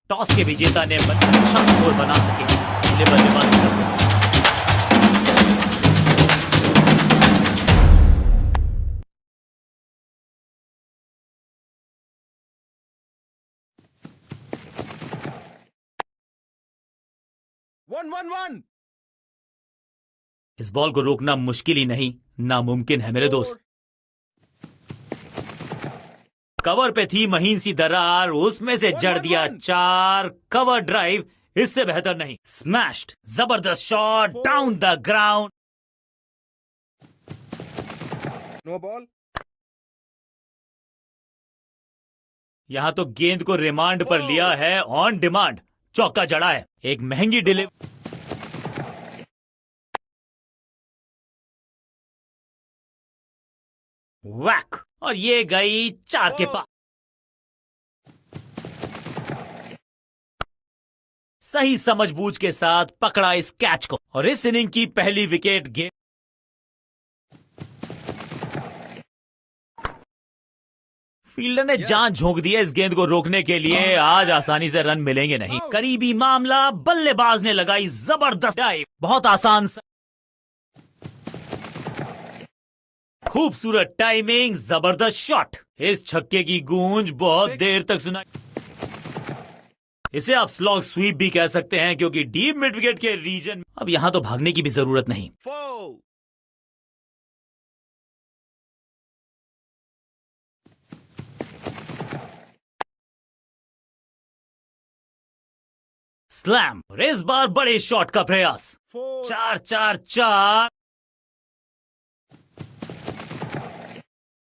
Toss के विजेता ने अच्छा स्कोर बना सके। पहले बल्लेबाजी करते हैं। 1-1-1। इस बॉल को रोकना मुश्किल ही नहीं, नामुमकिन है मेरे दोस्त। कवर पे थी महीन सी दरार, उसमें से जड़ दिया 4। कवर ड्राइव इससे बेहतर नहीं। स्मैश्ड, जबरदस्त shot down the ground. No ball. यहां तो गेंद को रिमांड पर लिया है, ऑन डिमांड चौका जड़ा है। एक महंगी डिलीवरी। वैक, और ये गई 4 के पास। सही समझबूझ के साथ पकड़ा इस कैच को, और इस इनिंग की पहली विकेट गेंद। फील्डर ने जान झोंक दी है इस गेंद को रोकने के लिए। आज आसानी से रन मिलेंगे नहीं। करीबी मामला, बल्लेबाज ने लगाई जबरदस्त डाइव। बहुत आसान खूबसूरत टाइमिंग, जबरदस्त शॉट। इस छक्के की गूंज बहुत देर तक सुनाई। इसे आप स्लॉग स्वीप भी कह सकते हैं, क्योंकि डीप मिड विकेट के रीजन। अब यहां तो भागने की भी जरूरत नहीं। स्लैम, इस बार बड़े शॉट का प्रयास। 4-4-4।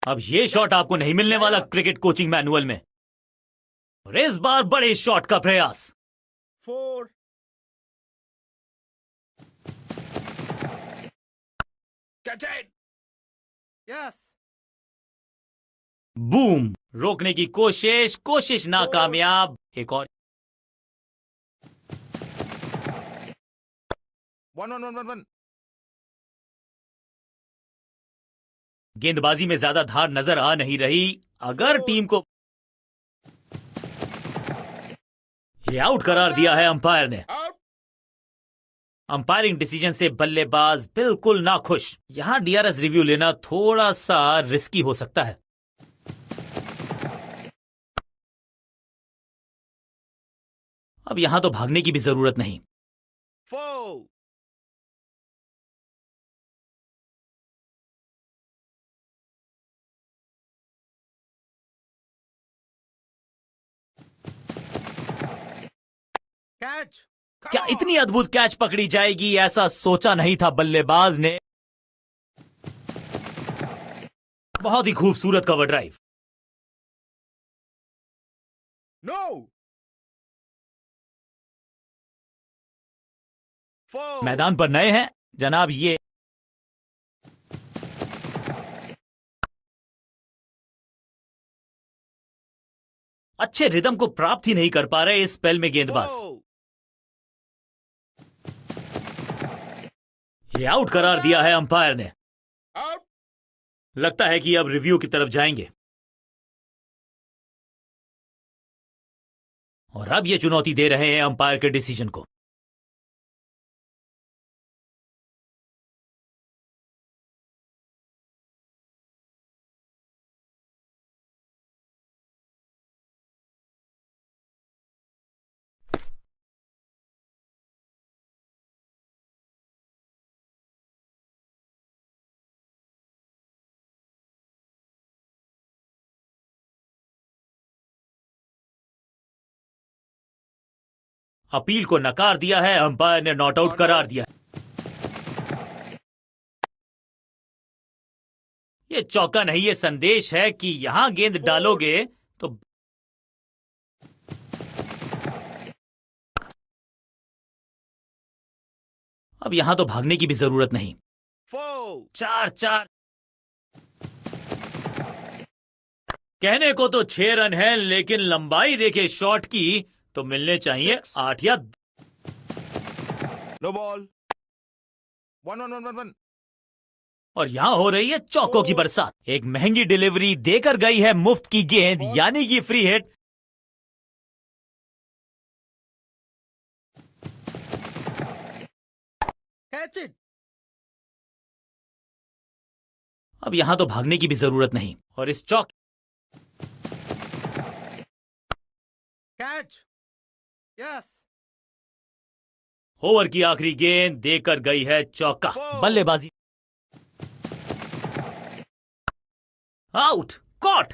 अब ये शॉट आपको नहीं मिलने वाला क्रिकेट कोचिंग मैनुअल में। इस बार बड़े शॉट का प्रयास। 4। Catch it. Yes. बूम, रोकने की कोशिश नाकामयाब। एक और। 1-1-1-1-1। गेंदबाजी में ज्यादा धार नजर आ नहीं रही। अगर टीम को ये आउट करार दिया है अंपायर ने। अंपायरिंग डिसीजन से बल्लेबाज बिल्कुल नाखुश। यहां डीआरएस रिव्यू लेना थोड़ा सा रिस्की हो सकता है। अब यहां तो भागने की भी जरूरत नहीं। 4। कैच। क्या इतनी अद्भुत कैच पकड़ी जाएगी, ऐसा सोचा नहीं था बल्लेबाज ने। बहुत ही खूबसूरत कवर ड्राइव। नो। 4। मैदान पर नए हैं जनाब, ये अच्छे रिदम को प्राप्त ही नहीं कर पा रहे इस स्पेल में गेंदबाज। ये आउट करार दिया है अंपायर ने। आउट। लगता है कि अब रिव्यू की तरफ जाएंगे, और अब ये चुनौती दे रहे हैं अंपायर के डिसीजन को। अपील को नकार दिया है, अंपायर ने नॉट आउट करार दिया है। ये चौका नहीं, ये संदेश है कि यहां गेंद डालोगे तो अब यहां तो भागने की भी जरूरत नहीं। 4-4। कहने को तो 6 रन है, लेकिन लंबाई देखे शॉट की तो मिलने चाहिए 8 या। No ball. 1-1-1-1-1। और यहां हो रही है चौकों की बरसात। एक महंगी डिलीवरी देकर गई है मुफ्त की गेंद, यानी कि फ्री हिट। Catch it. अब यहां तो भागने की भी जरूरत नहीं और इस चौक Catch. Yes. ओवर की आखिरी गेंद देकर गई है चौका। बल्लेबाजी आउट। कॉट।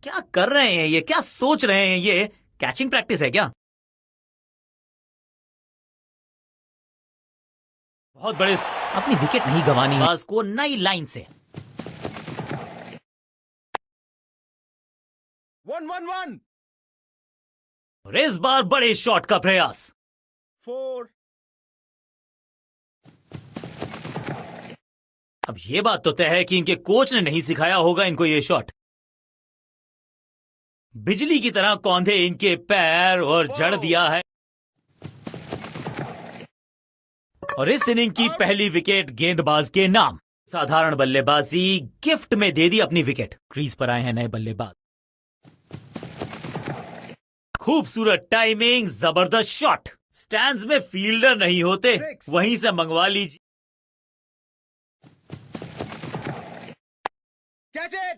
क्या कर रहे हैं ये, क्या सोच रहे हैं ये? कैचिंग प्रैक्टिस है क्या? बहुत बड़े अपनी विकेट नहीं गंवानी बाज को नई लाइन से। 1-1-1. और इस बार बड़े शॉट का प्रयास। 4. अब ये बात तो तय है कि इनके कोच ने नहीं सिखाया होगा इनको ये शॉट। बिजली की तरह कौंधे इनके पैर और जड़ दिया है। और इस इनिंग की पहली विकेट गेंदबाज के नाम। साधारण बल्लेबाजी गिफ्ट में दे दी अपनी विकेट। क्रीज पर आए हैं नए बल्लेबाज। खूबसूरत टाइमिंग, जबरदस्त शॉट। स्टैंड्स में फील्डर नहीं होते, वहीं से मंगवा लीजिए। Catch it.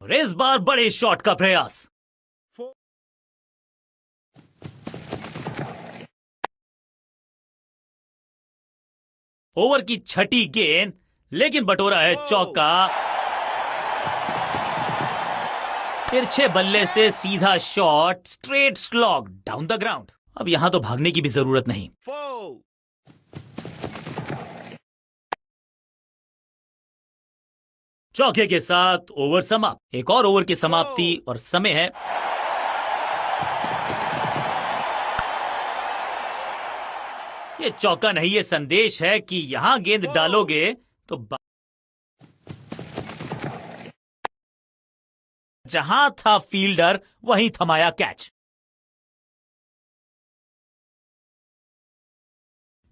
और इस बार बड़े शॉट का प्रयास। 4. ओवर की छठी गेंद, लेकिन बटोरा है चौका। तिरछे बल्ले से सीधा shot, straight slog down the ground. अब यहां तो भागने की भी जरूरत नहीं। 4. चौके के साथ ओवर समाप्त। एक और ओवर की समाप्ति और समय है ये चौका नहीं, ये संदेश है कि यहां गेंद डालोगे तो जहां था फील्डर वहीं थमाया कैच।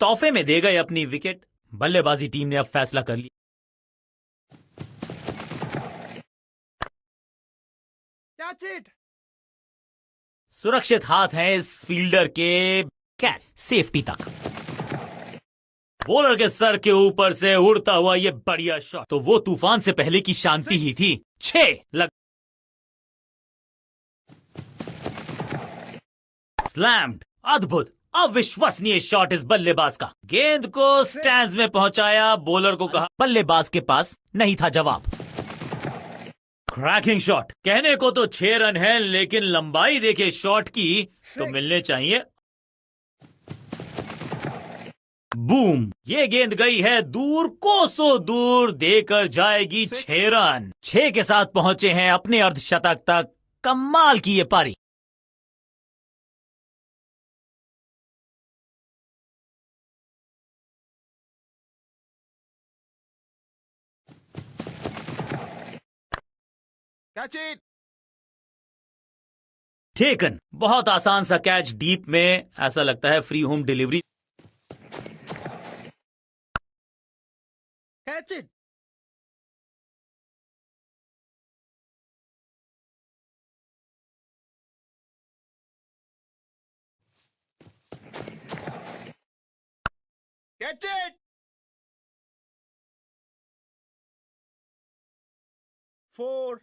तोहफे में दे गए अपनी विकेट। बल्लेबाजी टीम ने अब फैसला कर लिया। Catch it. सुरक्षित हाथ हैं इस फील्डर के कैच सेफ्टी तक। बॉलर के सर के ऊपर से उड़ता हुआ ये बढ़िया शॉट, तो वो तूफान से पहले की शांति ही थी। 6 लग स्लैम्ड। अद्भुत, अविश्वसनीय शॉट इस बल्लेबाज का। गेंद को स्टैंड्स में पहुंचाया। बॉलर को कहा, बल्लेबाज के पास नहीं था जवाब। Cracking shot. कहने को तो 6 रन है, लेकिन लंबाई देखे शॉट की तो मिलने चाहिए। बूम। ये गेंद गई है दूर, कोसों दूर, देकर जाएगी 6 रन। 6 के साथ पहुंचे हैं अपने अर्धशतक तक। कमाल की ये पारी। Catch it. टेकन। बहुत आसान सा कैच डीप में, ऐसा लगता है free home delivery. Catch it. Catch it. 4.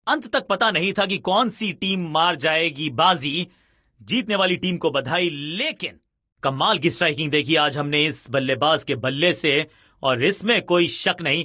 अंत तक पता नहीं था कि कौन सी टीम मार जाएगी बाजी। जीतने वाली टीम को बधाई, लेकिन कमाल की स्ट्राइकिंग देखी आज हमने इस बल्लेबाज के बल्ले से, और इसमें कोई शक नहीं